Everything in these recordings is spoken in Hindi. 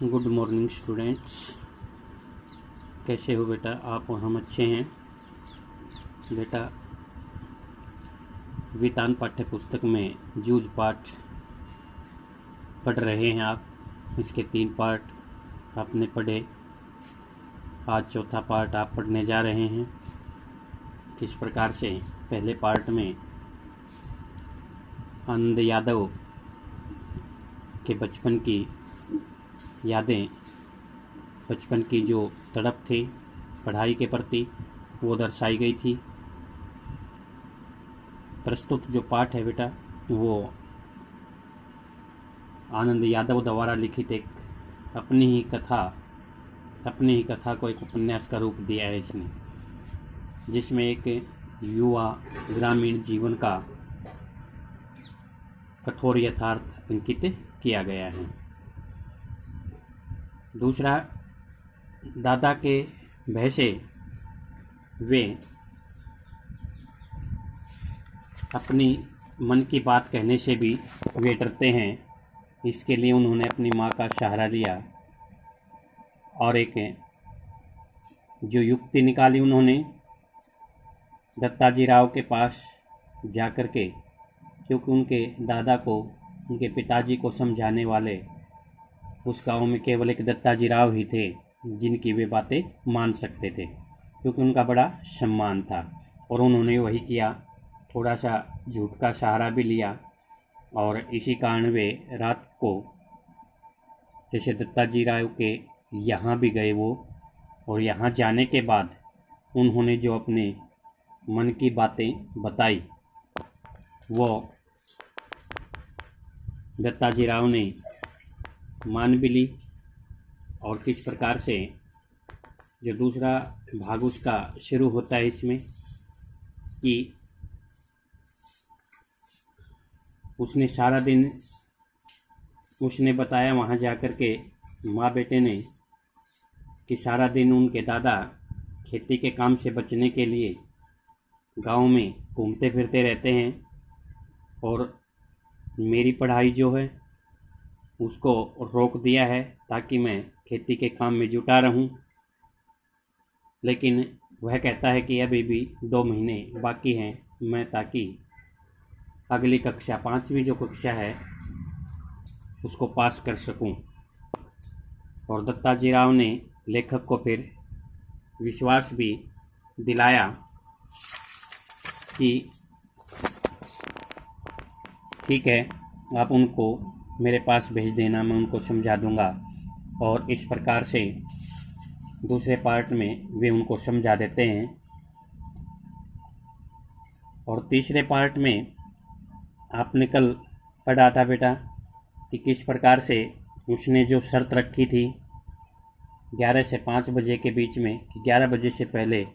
Good morning students. कैसे हो बेटा? आप और हम अच्छे हैं बेटा। वितान पाठ्य पुस्तक में जूझ पाठ पढ़ रहे हैं आप। इसके 3 पार्ट आपने पढ़े, आज चौथा पार्ट आप पढ़ने जा रहे हैं। किस प्रकार से पहले पार्ट में आनंद यादव के बचपन की यादें, बचपन की जो तड़प थी पढ़ाई के प्रति, वो दर्शाई गई थी। प्रस्तुत जो पाठ है बेटा, वो आनंद यादव द्वारा लिखित एक अपनी ही कथा को एक उपन्यास का रूप दिया है इसने, जिसमें एक युवा ग्रामीण जीवन का कठोर यथार्थ अंकित किया गया है। दूसरा, दादा के भय से वे अपनी मन की बात कहने से भी वे डरते हैं। इसके लिए उन्होंने अपनी माँ का सहारा लिया और एक जो युक्ति निकाली उन्होंने दत्ताजी राव के पास जाकर के, क्योंकि उनके दादा को, उनके पिताजी को समझाने वाले उस गांव में केवल एक दत्ताजी राव ही थे जिनकी वे बातें मान सकते थे, क्योंकि उनका बड़ा सम्मान था। और उन्होंने वही किया, थोड़ा सा झूठ का सहारा भी लिया। और इसी कारण वे रात को जैसे दत्ताजी राव के यहाँ भी गए वो, और यहाँ जाने के बाद उन्होंने जो अपने मन की बातें बताई वो दत्ताजी राव ने मान भी ली। और किस प्रकार से जो दूसरा भाग उसका शुरू होता है इसमें कि उसने सारा दिन, उसने बताया वहाँ जाकर के माँ बेटे ने कि सारा दिन उनके दादा खेती के काम से बचने के लिए गांव में घूमते फिरते रहते हैं और मेरी पढ़ाई जो है उसको रोक दिया है ताकि मैं खेती के काम में जुटा रहूं। लेकिन वह कहता है कि अभी भी 2 महीने बाकी हैं मैं, ताकि अगली कक्षा 5वीं जो कक्षा है उसको पास कर सकूं। और दत्ताजी राव ने लेखक को फिर विश्वास भी दिलाया कि ठीक है, आप उनको मेरे पास भेज देना, मैं उनको समझा दूंगा। और इस प्रकार से दूसरे पार्ट में वे उनको समझा देते हैं। और तीसरे पार्ट में आपने कल पढ़ा था बेटा कि किस प्रकार से उसने जो शर्त रखी थी 11 से 5 बजे के बीच में, कि 11 बजे से पहले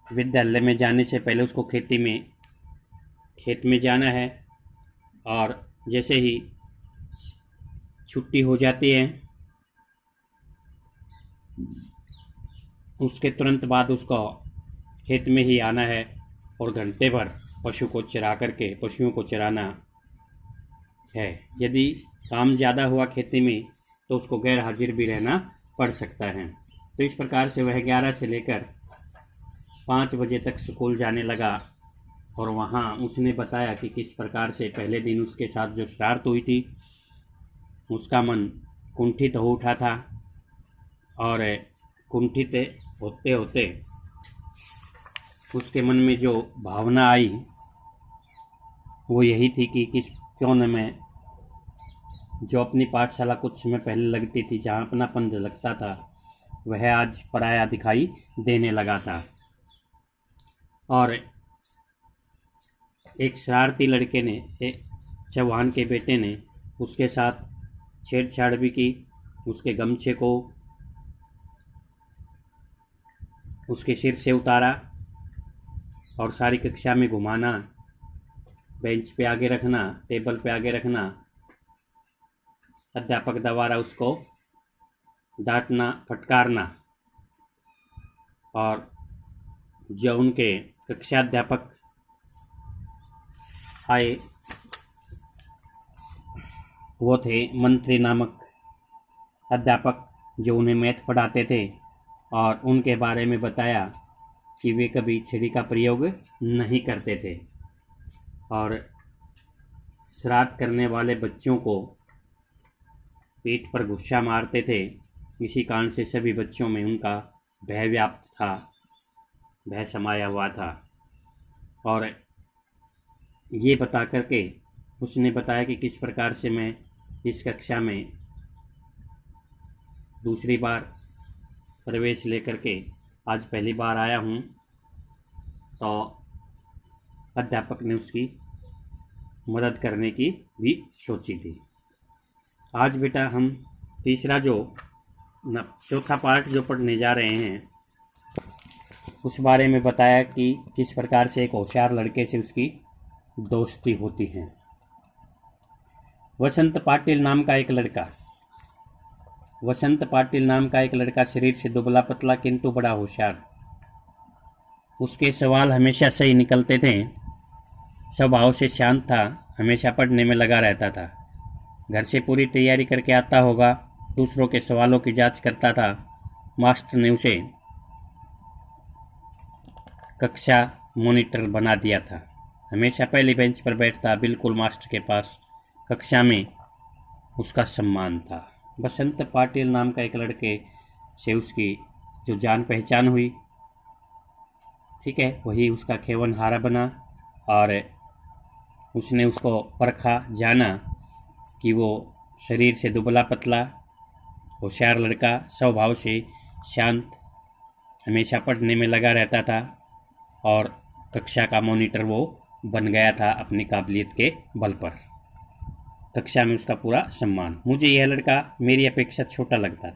विद्यालय में जाने से पहले उसको खेत में जाना है। और जैसे ही छुट्टी हो जाती है उसके तुरंत बाद उसको खेत में ही आना है और घंटे भर पशुओं को चराना है। यदि काम ज़्यादा हुआ खेती में तो उसको गैर हाजिर भी रहना पड़ सकता है। तो इस प्रकार से वह 11 से लेकर 5 बजे तक स्कूल जाने लगा। और वहाँ उसने बताया कि किस प्रकार से पहले दिन उसके साथ जो शरारत हुई थी, उसका मन कुंठित हो उठा था। और कुंठित होते होते उसके मन में जो भावना आई वो यही थी कि क्यों न मैं जो अपनी पाठशाला कुछ समय पहले लगती थी, जहाँ अपनापन लगता था, वह आज पराया दिखाई देने लगा था। और एक शरारती लड़के ने, एक चौहान के बेटे ने उसके साथ छेड़छाड़ भी की। उसके गमछे को उसके सिर से उतारा और सारी कक्षा में घुमाना, बेंच पे आगे रखना, टेबल पे आगे रखना, अध्यापक द्वारा उसको डांटना, फटकारना। और जो उनके कक्षा अध्यापक आए वो थे मंत्री नामक अध्यापक जो उन्हें मैथ पढ़ाते थे और उनके बारे में बताया कि वे कभी छुरी का प्रयोग नहीं करते थे और शरारत करने वाले बच्चों को पीठ पर गुस्सा मारते थे। इसी कारण से सभी बच्चों में उनका भय व्याप्त था, भय समाया हुआ था। और ये बता करके उसने बताया कि किस प्रकार से मैं इस कक्षा में दूसरी बार प्रवेश लेकर के आज पहली बार आया हूँ। तो अध्यापक ने उसकी मदद करने की भी सोची थी। आज बेटा हम तीसरा जो चौथा पार्ट जो पढ़ने जा रहे हैं उस बारे में बताया कि किस प्रकार से एक होशियार लड़के से उसकी दोस्ती होती है। वसंत पाटिल नाम का एक लड़का शरीर से दुबला पतला किंतु बड़ा होशियार। उसके सवाल हमेशा सही निकलते थे, स्वभाव से शांत था, हमेशा पढ़ने में लगा रहता था। घर से पूरी तैयारी करके आता होगा, दूसरों के सवालों की जांच करता था। मास्टर ने उसे कक्षा मॉनिटर बना दिया था। हमेशा पहली बेंच पर बैठता, बिल्कुल मास्टर के पास। कक्षा में उसका सम्मान था। वसंत पाटिल नाम का एक लड़के से उसकी जो जान पहचान हुई, ठीक है, वही उसका खेवनहारा बना और उसने उसको परखा, जाना कि वो शरीर से दुबला पतला होशियार लड़का, स्वभाव से शांत, हमेशा पढ़ने में लगा रहता था और कक्षा का मॉनिटर वो बन गया था अपनी काबिलियत के बल पर। कक्षा में उसका पूरा सम्मान। मुझे यह लड़का मेरी अपेक्षा छोटा लगता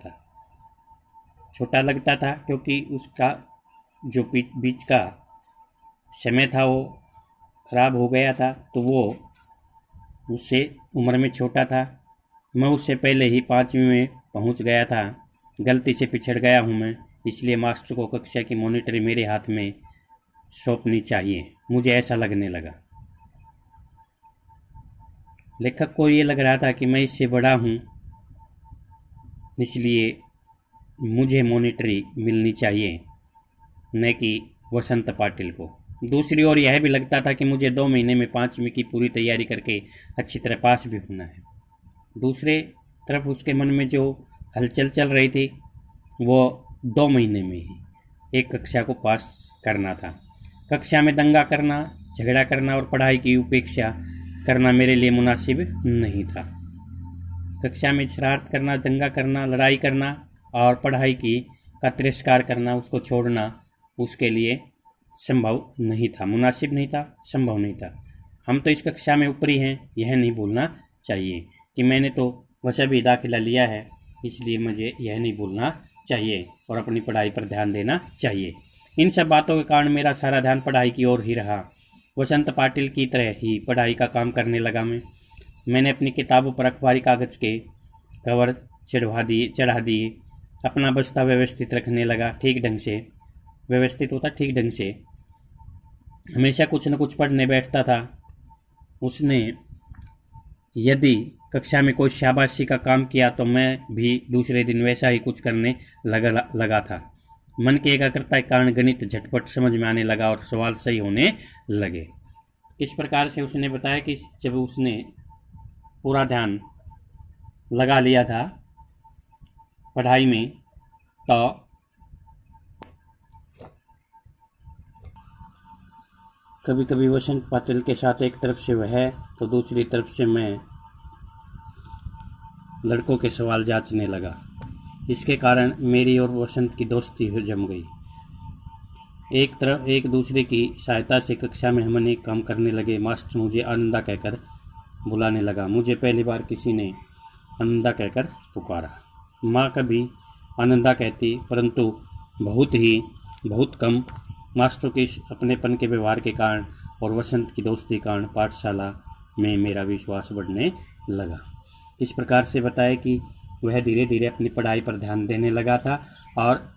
था क्योंकि उसका जो बीच का समय था वो खराब हो गया था, तो वो उससे उम्र में छोटा था। मैं उससे पहले ही 5वीं में पहुंच गया था। गलती से पिछड़ गया हूं मैं, इसलिए मास्टर को कक्षा की मॉनिटरी मेरे हाथ में सौंपनी चाहिए, मुझे ऐसा लगने लगा। लेखक को ये लग रहा था कि मैं इससे बड़ा हूं, इसलिए मुझे मॉनिटरी मिलनी चाहिए, न कि वसंत पाटिल को। दूसरी ओर यह भी लगता था कि मुझे 2 महीने में 5वीं की पूरी तैयारी करके अच्छी तरह पास भी होना है। दूसरे तरफ उसके मन में जो हलचल चल रही थी वो 2 महीने में ही एक कक्षा को पास करना था। कक्षा में दंगा करना, झगड़ा करना और पढ़ाई की उपेक्षा करना मेरे लिए मुनासिब नहीं था। कक्षा में शरारत करना, दंगा करना, लड़ाई करना और पढ़ाई का तिरस्कार करना, उसको छोड़ना उसके लिए संभव नहीं था, मुनासिब नहीं था, संभव नहीं था। हम तो इस कक्षा में ऊपरी हैं, यह नहीं भूलना चाहिए कि मैंने तो वैसे भी दाखिला लिया है, इसलिए मुझे यह नहीं भूलना चाहिए और अपनी पढ़ाई पर ध्यान देना चाहिए। इन सब बातों के कारण मेरा सारा ध्यान पढ़ाई की ओर ही रहा। वसंत पाटिल की तरह ही पढ़ाई का काम करने लगा मैंने अपनी किताबों पर अखबारी कागज के कवर चढ़ा दिए। अपना बस्ता व्यवस्थित रखने लगा, ठीक ढंग से व्यवस्थित होता, ठीक ढंग से। हमेशा कुछ न कुछ पढ़ने बैठता था। उसने यदि कक्षा में कोई शाबाशी का काम किया तो मैं भी दूसरे दिन वैसा ही कुछ करने लगा था। मन की एकाग्रता के कारण गणित झटपट समझ में आने लगा और सवाल सही होने लगे। इस प्रकार से उसने बताया कि जब उसने पूरा ध्यान लगा लिया था पढ़ाई में, तो कभी कभी वसंत पाटिल के साथ एक तरफ से वह तो दूसरी तरफ से मैं लड़कों के सवाल जांचने लगा। इसके कारण मेरी और वसंत की दोस्ती जम गई। एक दूसरे की सहायता से कक्षा में हम अनेक काम करने लगे। मास्टर मुझे आनंदा कहकर बुलाने लगा। मुझे पहली बार किसी ने आनंदा कहकर पुकारा। माँ कभी आनंदा कहती, परंतु बहुत कम। मास्टर के अपनेपन के व्यवहार के कारण और वसंत की दोस्ती के कारण पाठशाला में मेरा विश्वास बढ़ने लगा। इस प्रकार से बताया कि वह धीरे धीरे अपनी पढ़ाई पर ध्यान देने लगा था और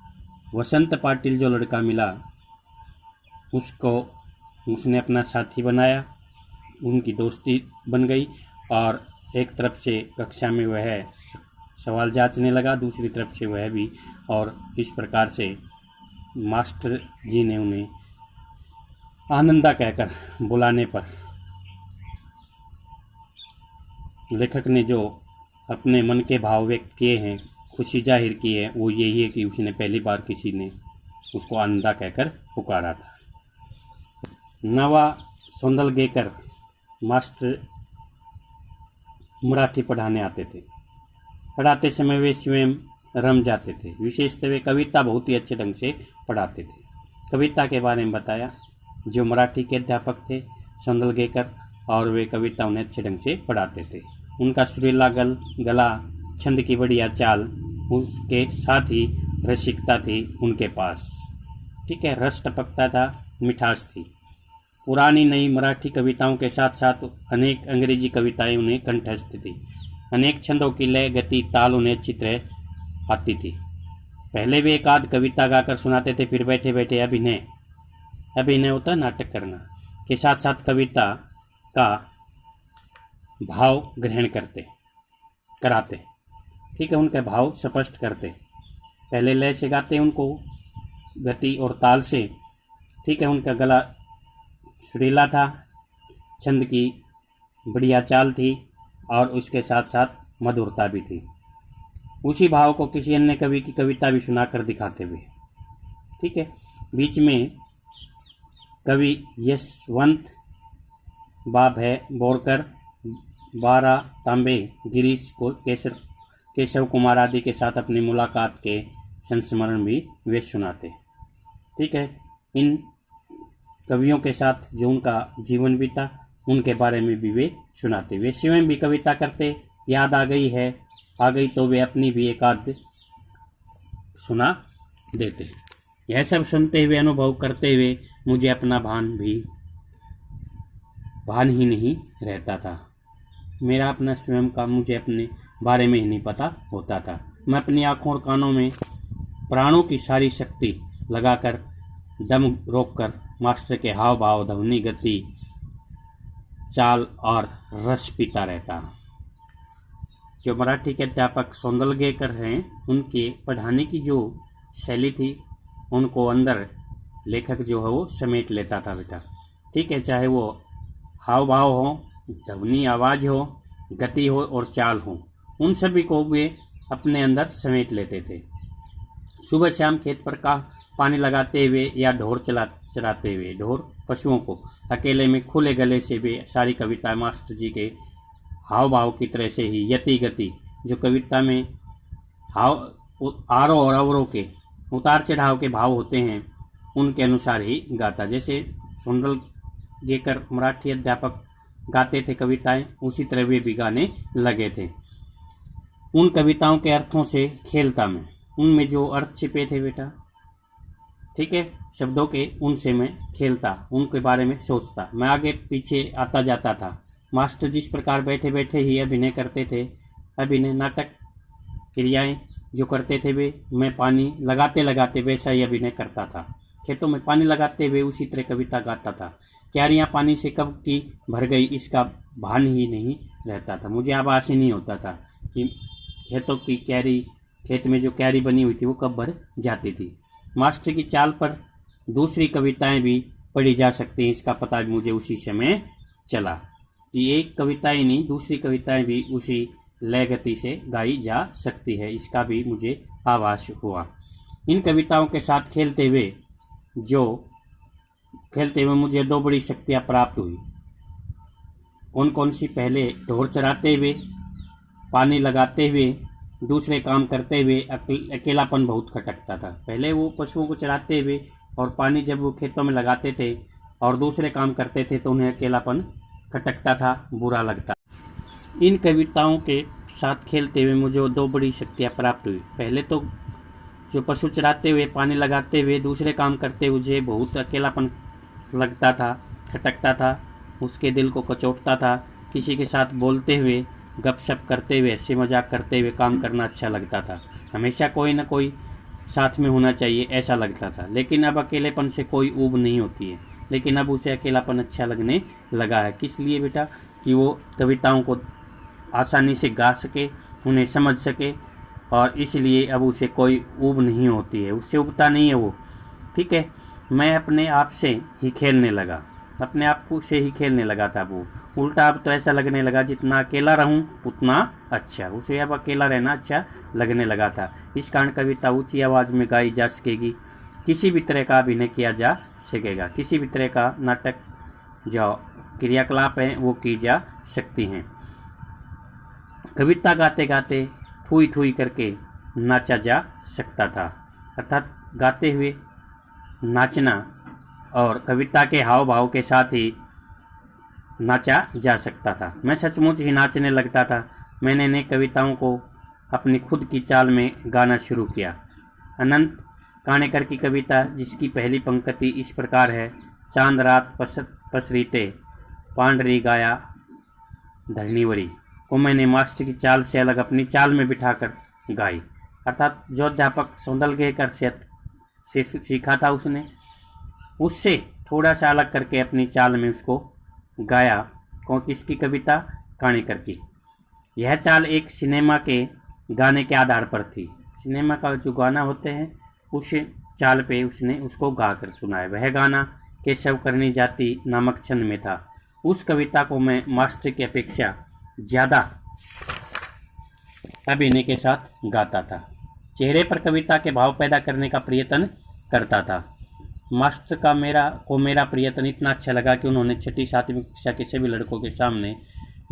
वसंत पाटिल जो लड़का मिला उसको उसने अपना साथी बनाया, उनकी दोस्ती बन गई और एक तरफ से कक्षा में वह सवाल जांचने लगा, दूसरी तरफ से वह भी। और इस प्रकार से मास्टर जी ने उन्हें आनंदा कहकर बुलाने पर लेखक ने जो अपने मन के भाव व्यक्त किए हैं, खुशी जाहिर की है, वो यही है कि उसने पहली बार किसी ने उसको आनंदा कहकर पुकारा था। नवा सोंदलगेकर मास्टर मराठी पढ़ाने आते थे। पढ़ाते समय वे स्वयं रम जाते थे। विशेषतः वे कविता बहुत ही अच्छे ढंग से पढ़ाते थे। कविता के बारे में बताया, जो मराठी के अध्यापक थे सोंदलगेकर, और वे कविता उन्हें अच्छे ढंग से पढ़ाते थे। उनका सुरीला गला, छंद की बढ़िया चाल, उसके साथ ही रसिकता थी उनके पास। ठीक है, रस टपकता था, मिठास थी। पुरानी नई मराठी कविताओं के साथ साथ अनेक अंग्रेजी कविताएं उन्हें कंठस्थ थी। अनेक छंदों की लय, गति, ताल उन्हें अच्छी तरह आती थी। पहले वे एक आध कविता गाकर सुनाते थे, फिर बैठे बैठे अभिनय होता नाटक करना के साथ साथ कविता का भाव ग्रहण कराते। ठीक है, उनके भाव स्पष्ट करते। पहले लय से गाते उनको, गति और ताल से। ठीक है, उनका गला सुरीला था, छंद की बढ़िया चाल थी, और उसके साथ साथ मधुरता भी थी। उसी भाव को किसी अन्य कवि की कविता भी सुनाकर दिखाते हुए। ठीक है, बीच में कवि यशवंत बोरकर, बारा तांबे, गिरीश केशव कुमार आदि के साथ अपनी मुलाकात के संस्मरण भी वे सुनाते। ठीक है, इन कवियों के साथ जो उनका जीवन बीता, उनके बारे में भी वे सुनाते। वे स्वयं भी कविता करते। याद आ गई तो वे अपनी भी एक आध सुना देते। यह सब सुनते हुए, अनुभव करते हुए मुझे अपना भान ही नहीं रहता था। मेरा अपना स्वयं का मुझे अपने बारे में ही नहीं पता होता था। मैं अपनी आँखों और कानों में प्राणों की सारी शक्ति लगाकर, दम रोककर मास्टर के हाव भाव, ध्वनि, गति, चाल और रस पीता रहता। जो मराठी के अध्यापक सोंदलगेकर हैं, उनके पढ़ाने की जो शैली थी, उनको अंदर लेखक जो है वो समेट लेता था बेटा। ठीक है, चाहे वो हाव भाव हो, ध्वनि आवाज़ हो, गति हो और चाल हो, उन सभी को वे अपने अंदर समेट लेते थे। सुबह शाम खेत पर का पानी लगाते हुए या ढोर चराते हुए, ढोर पशुओं को अकेले में खुले गले से वे सारी कविता मास्टर जी के हाव भाव की तरह से ही यति गति, जो कविता में आरोह और अवरोह के उतार चढ़ाव के भाव होते हैं, उनके अनुसार ही गाता। जैसे सोंदलगेकर मराठी अध्यापक गाते थे कविताएं, उसी तरह वे भी गाने लगे थे। उन कविताओं के अर्थों से खेलता मैं, उनमें जो अर्थ छिपे थे बेटा, ठीक है, शब्दों के, उनसे मैं खेलता, उनके बारे में सोचता। मैं आगे पीछे आता जाता था। मास्टर जिस प्रकार बैठे बैठे ही अभिनय करते थे, अभिनय नाटक क्रियाएं जो करते थे वे, मैं पानी लगाते लगाते वैसा ही अभिनय करता था। खेतों में पानी लगाते हुए उसी तरह कविता गाता था। क्यारियाँ पानी से कब की भर गई, इसका भान ही नहीं रहता था। मुझे आभास ही नहीं होता था कि खेतों की क्यारी, खेत में जो क्यारी बनी हुई थी वो कब भर जाती थी। मास्टर की चाल पर दूसरी कविताएं भी पढ़ी जा सकती हैं, इसका पता मुझे उसी समय चला कि एक कविता ही नहीं, दूसरी कविताएं भी उसी लय गति से गाई जा सकती है, इसका भी मुझे आभास हुआ। इन कविताओं के साथ खेलते हुए मुझे दो बड़ी शक्तियाँ प्राप्त हुई। कौन कौन सी? पहले ढोर चराते हुए, पानी लगाते हुए, दूसरे काम करते हुए अकेलापन बहुत खटकता था। पहले वो पशुओं को चराते हुए और पानी जब वो खेतों में लगाते थे और दूसरे काम करते थे तो उन्हें अकेलापन खटकता था, बुरा लगता। इन कविताओं के साथ खेलते हुए मुझे दो बड़ी शक्तियाँ प्राप्त हुई। पहले तो जो पशु चराते हुए, पानी लगाते हुए, दूसरे काम करते हुए मुझे बहुत अकेलापन लगता था, खटकता था, उसके दिल को कचोटता था। किसी के साथ बोलते हुए, गपशप करते हुए, हंसी मजाक करते हुए काम करना अच्छा लगता था। हमेशा कोई ना कोई साथ में होना चाहिए ऐसा लगता था। लेकिन अब अकेलेपन से कोई ऊब नहीं होती है, लेकिन अब उसे अकेलापन अच्छा लगने लगा है। किस लिए बेटा? कि वो कविताओं को आसानी से गा सके उन्हें समझ सके, और इसलिए अब उसे कोई ऊब नहीं होती है, उससे उबता नहीं है वो। ठीक है, मैं अपने आप से ही खेलने लगा, अपने आप को से ही खेलने लगा था वो। उल्टा अब तो ऐसा लगने लगा जितना अकेला रहूं उतना अच्छा, उसे अब अकेला रहना अच्छा लगने लगा था। इस कारण कविता ऊंची आवाज़ में गाई जा सकेगी, किसी भी तरह का अभिनय किया जा सकेगा, किसी भी तरह का नाटक जो क्रियाकलाप हैं वो की जा सकती हैं। कविता गाते गाते थूई थूई करके नाचा जा सकता था, अर्थात गाते हुए नाचना और कविता के हाव भाव के साथ ही नाचा जा सकता था। मैं सचमुच ही नाचने लगता था। मैंने नई कविताओं को अपनी खुद की चाल में गाना शुरू किया। अनंत काणेकर की कविता, जिसकी पहली पंक्ति इस प्रकार है: चांद रात पसरीते पांडरी गाया धरणीवरी, को मैंने मास्टर की चाल से अलग अपनी चाल में बिठाकर गाई। अर्थात जो अध्यापक सौंदलगेकर से सीखा था उससे थोड़ा सा अलग करके अपनी चाल में उसको गाया। किसकी कविता? काणेकर की। यह चाल एक सिनेमा के गाने के आधार पर थी। सिनेमा का जो गाना होते हैं उस चाल पे उसने उसको गा कर सुनाया। वह गाना केशव करनी जाती नामक छंद में था। उस कविता को मैं मास्टर की अपेक्षा ज़्यादा अभिनय के साथ गाता था। चेहरे पर कविता के भाव पैदा करने का प्रयत्न करता था। मास्टर का मेरा प्रयत्न इतना अच्छा लगा कि उन्होंने 6ठी 7वीं कक्षा के सभी लड़कों के सामने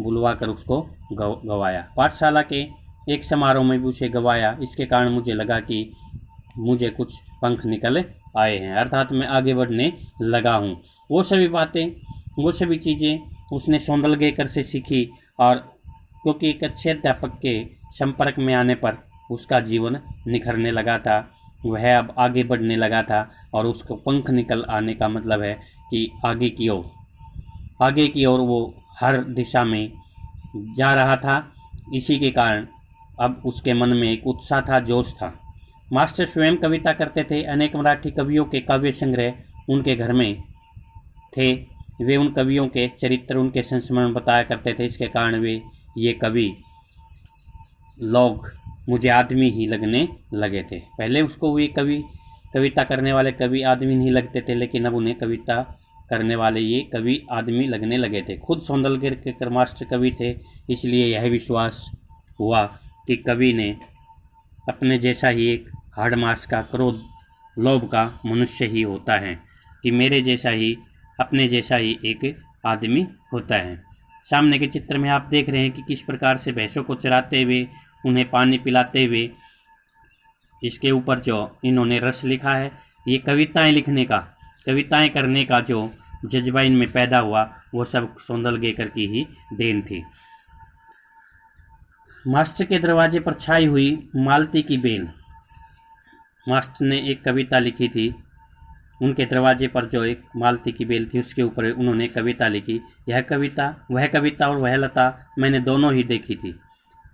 बुलवा कर उसको गवाया। पाठशाला के एक समारोह में भी उसे गवाया। इसके कारण मुझे लगा कि मुझे कुछ पंख निकल आए हैं, अर्थात मैं आगे बढ़ने लगा हूँ। वो सभी बातें, वो सभी चीज़ें उसने सौंदलगेकर से सीखी, और क्योंकि एक अच्छे अध्यापक के संपर्क में आने पर उसका जीवन निखरने लगा था, वह अब आगे बढ़ने लगा था, और उसको पंख निकल आने का मतलब है कि आगे की ओर वो हर दिशा में जा रहा था। इसी के कारण अब उसके मन में एक उत्साह था, जोश था। मास्टर स्वयं कविता करते थे। अनेक मराठी कवियों के काव्य संग्रह उनके घर में थे। वे उन कवियों के चरित्र, उनके संस्मरण बताया करते थे। इसके कारण ये कवि लोग मुझे आदमी ही लगने लगे थे। पहले उसको ये कविता करने वाले कवि आदमी नहीं लगते थे, लेकिन अब उन्हें कविता करने वाले ये कवि आदमी लगने लगे थे। खुद सौंदलगेकर मास्टर कवि थे, इसलिए यह विश्वास हुआ कि कवि ने अपने जैसा ही एक हाड़ मास का, क्रोध लोभ का मनुष्य ही होता है, कि मेरे जैसा ही, अपने जैसा ही एक आदमी होता है। सामने के चित्र में आप देख रहे हैं कि किस प्रकार से भैंसों को चराते हुए, उन्हें पानी पिलाते हुए, इसके ऊपर जो इन्होंने रस लिखा है, ये कविताएं करने का जो जज्बा इनमें पैदा हुआ, वो सब सौंदलगेकर की ही देन थी। मास्टर के दरवाजे पर छाई हुई मालती की बेल, मास्टर ने एक कविता लिखी थी। उनके दरवाजे पर जो एक मालती की बेल थी, उसके ऊपर उन्होंने कविता लिखी। वह कविता और वह लता मैंने दोनों ही देखी थी।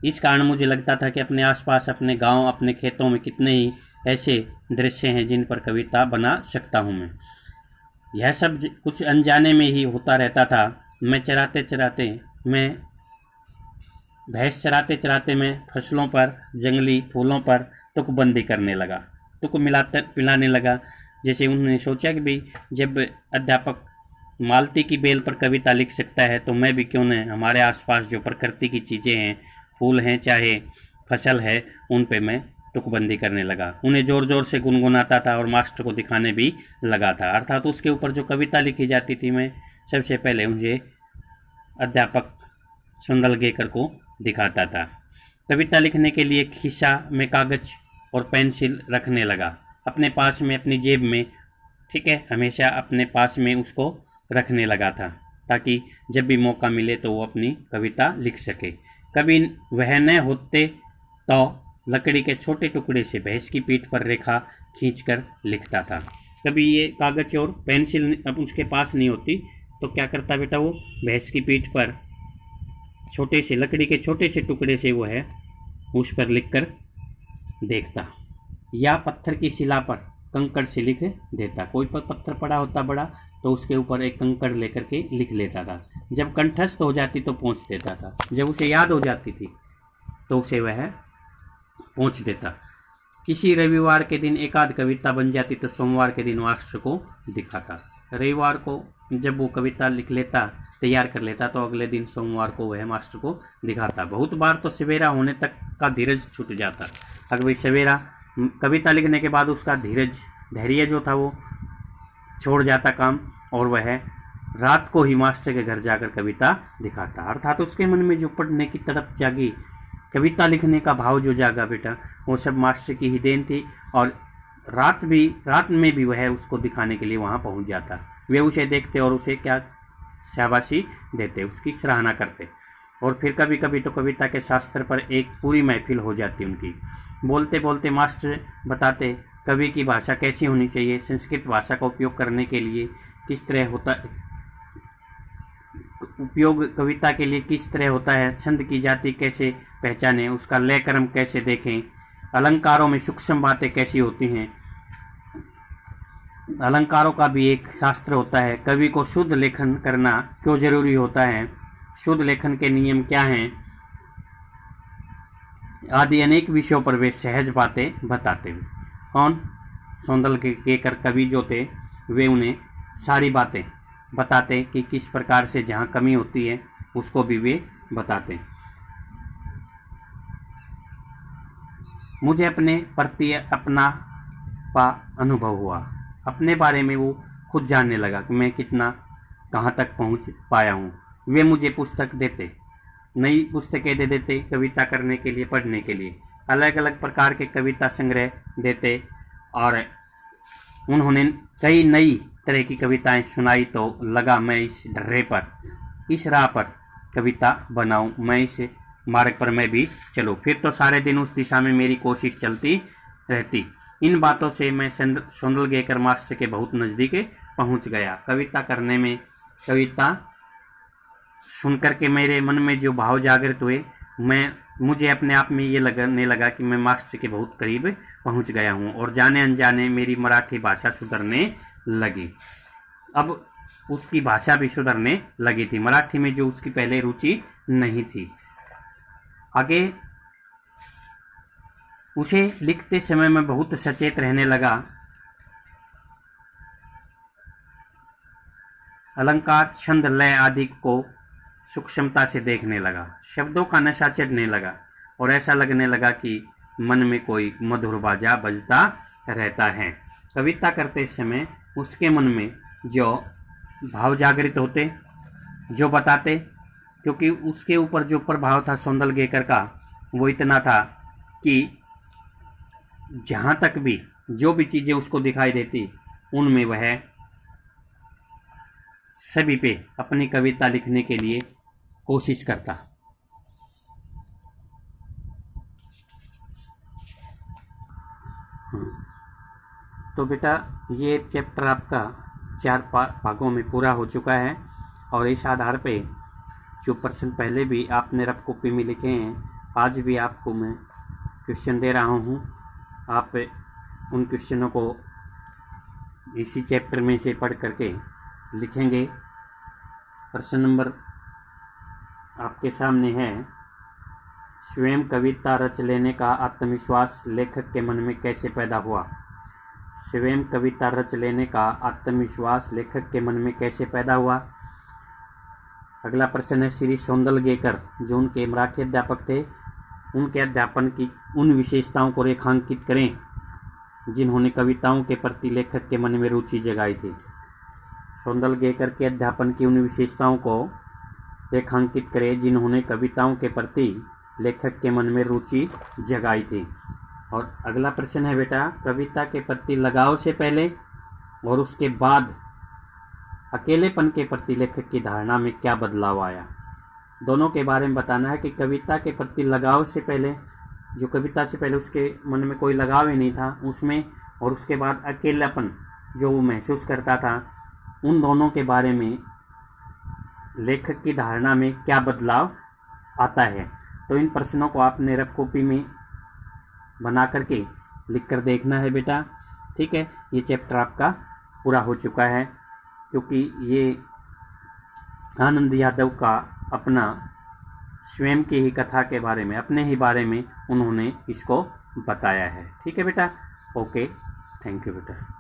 इस कारण मुझे लगता था कि अपने आसपास, अपने गांव, अपने खेतों में कितने ही ऐसे दृश्य हैं जिन पर कविता बना सकता हूं मैं। यह सब कुछ अनजाने में ही होता रहता था। भैंस चराते चराते मैं फसलों पर, जंगली फूलों पर तुकबंदी करने लगा, तुक पिलाने लगा। जैसे उन्होंने सोचा कि भाई जब अध्यापक मालती की बेल पर कविता लिख सकता है, तो मैं भी क्यों न हमारे आसपास जो प्रकृति की चीज़ें हैं, फूल हैं चाहे फसल है, उन पे मैं तुकबंदी करने लगा। उन्हें ज़ोर ज़ोर से गुनगुनाता था और मास्टर को दिखाने भी लगा था। अर्थात उसके ऊपर जो कविता लिखी जाती थी, मैं सबसे पहले मुझे अध्यापक सौंदलगेकर को दिखाता था। कविता लिखने के लिए खिस्सा में कागज और पेंसिल रखने लगा, अपने पास में, अपनी जेब में, ठीक है, हमेशा अपने पास में उसको रखने लगा था, ताकि जब भी मौका मिले तो वो अपनी कविता लिख सके। कभी वह न होते तो लकड़ी के छोटे टुकड़े से भैंस की पीठ पर रेखा खींचकर लिखता था। कभी ये कागज और पेंसिल अब उसके पास नहीं होती, तो क्या करता बेटा, वो भैंस की पीठ पर लकड़ी के छोटे से टुकड़े से वो है उस पर लिखकर देखता, या पत्थर की शिला पर कंकड़ से लिख देता। कोई पर पत्थर पड़ा होता बड़ा, तो उसके ऊपर एक कंकड़ लेकर के लिख लेता था। जब कंठस्थ हो जाती तो पोंछ देता था। जब उसे याद हो जाती थी तो उसे वह पहुँच देता। किसी रविवार के दिन एक आध कविता बन जाती तो सोमवार के दिन मास्टर को दिखाता। रविवार को जब वो कविता लिख लेता, तैयार कर लेता, तो अगले दिन सोमवार को वह मास्टर को दिखाता। बहुत बार तो सवेरा होने तक का धीरज छूट जाता। अगर भाई सवेरा कविता लिखने के बाद उसका धैर्य जो था वो छोड़ जाता काम, और वह रात को ही मास्टर के घर जाकर कविता दिखाता। अर्थात उसके मन में जो पढ़ने की तड़प जागी, कविता लिखने का भाव जो जागा बेटा, वो सब मास्टर की ही देन थी। और रात में भी वह उसको दिखाने के लिए वहाँ पहुँच जाता। वे उसे देखते और उसे क्या शाबाशी देते, उसकी सराहना करते। और फिर कभी कभी तो कविता के शास्त्र पर एक पूरी महफिल हो जाती उनकी। बोलते बोलते मास्टर बताते कवि की भाषा कैसी होनी चाहिए, संस्कृत भाषा का उपयोग करने के लिए किस तरह होता, उपयोग कविता के लिए किस तरह होता है, छंद की जाति कैसे पहचानें, उसका लय क्रम कैसे देखें, अलंकारों में सूक्ष्म बातें कैसी होती हैं, अलंकारों का भी एक शास्त्र होता है, कवि को शुद्ध लेखन करना क्यों जरूरी होता है, शुद्ध लेखन के नियम क्या हैं, आदि अनेक विषयों पर वे सहज बातें बताते हुए। कौन? सौंदलगेकर कवि जो थे, वे उन्हें सारी बातें बताते कि किस प्रकार से जहाँ कमी होती है उसको भी वे बताते। मुझे अपने प्रति अपना अनुभव हुआ, अपने बारे में वो खुद जानने लगा कि मैं कितना कहाँ तक पहुँच पाया हूँ। वे मुझे पुस्तक देते, नई पुस्तकें दे देते कविता करने के लिए, पढ़ने के लिए, अलग अलग प्रकार के कविता संग्रह देते। और उन्होंने कई नई तरह की कविताएं सुनाई तो लगा मैं इस ढर्रे पर, इस राह पर कविता बनाऊं, मैं इस मार्ग पर मैं भी चलूं। फिर तो सारे दिन उस दिशा में मेरी कोशिश चलती रहती। इन बातों से मैं सौंदलगेकर मास्टर के बहुत नज़दीक पहुंच गया। कविता करने में, कविता सुनकर के मेरे मन में जो भाव जागृत हुए, मुझे अपने आप में ये लगने लगा कि मैं मास्टर के बहुत करीब पहुंच गया हूं। और जाने अनजाने मेरी मराठी भाषा सुधरने लगी। अब उसकी भाषा भी सुधरने लगी थी, मराठी में जो उसकी पहले रुचि नहीं थी। आगे उसे लिखते समय मैं बहुत सचेत रहने लगा, अलंकार, छंद, लय आदि को सूक्ष्मता से देखने लगा, शब्दों का नशा चढ़ने लगा और ऐसा लगने लगा कि मन में कोई मधुर बाजा बजता रहता है। कविता करते समय उसके मन में जो भाव जागृत होते, जो बताते, क्योंकि उसके ऊपर जो प्रभाव था सौंदलगेकर का वो इतना था कि जहाँ तक भी जो भी चीज़ें उसको दिखाई देती उनमें वह सभी पे अपनी कविता लिखने के लिए कोशिश करता। तो बेटा ये चैप्टर आपका 4 भागों में पूरा हो चुका है और इस आधार पे जो प्रश्न पहले भी आपने रफ कॉपी में लिखे हैं, आज भी आपको मैं क्वेश्चन दे रहा हूँ। आप उन क्वेश्चनों को इसी चैप्टर में से पढ़ करके लिखेंगे। प्रश्न नंबर आपके सामने है, स्वयं कविता रच लेने का आत्मविश्वास लेखक के मन में कैसे पैदा हुआ। स्वयं कविता रच लेने का आत्मविश्वास लेखक के मन में कैसे पैदा हुआ। अगला प्रश्न है, श्री सौंदलगेकर जो उनके मराठी अध्यापक थे, उनके अध्यापन की उन विशेषताओं को रेखांकित करें जिन्होंने कविताओं के प्रति लेखक के मन में रुचि जगाई थी। सौंदलगेकर के अध्यापन की उन विशेषताओं को रेखांकित करें जिन्होंने कविताओं के प्रति लेखक के मन में रुचि जगाई थी। और अगला प्रश्न है बेटा, कविता के प्रति लगाव से पहले और उसके बाद अकेलेपन के प्रति लेखक की धारणा में क्या बदलाव आया। दोनों के बारे में बताना है कि कविता के प्रति लगाव से पहले, जो कविता से पहले उसके मन में कोई लगाव ही नहीं था उसमें, और उसके बाद अकेलापन जो वो महसूस करता था, उन दोनों के बारे में लेखक की धारणा में क्या बदलाव आता है। तो इन प्रश्नों को आपने रफ कॉपी में बना करके लिख कर देखना है बेटा, ठीक है। ये चैप्टर आपका पूरा हो चुका है, क्योंकि ये आनंद यादव का अपना स्वयं की ही कथा के बारे में, अपने ही बारे में उन्होंने इसको बताया है। ठीक है बेटा, ओके, थैंक यू बेटा।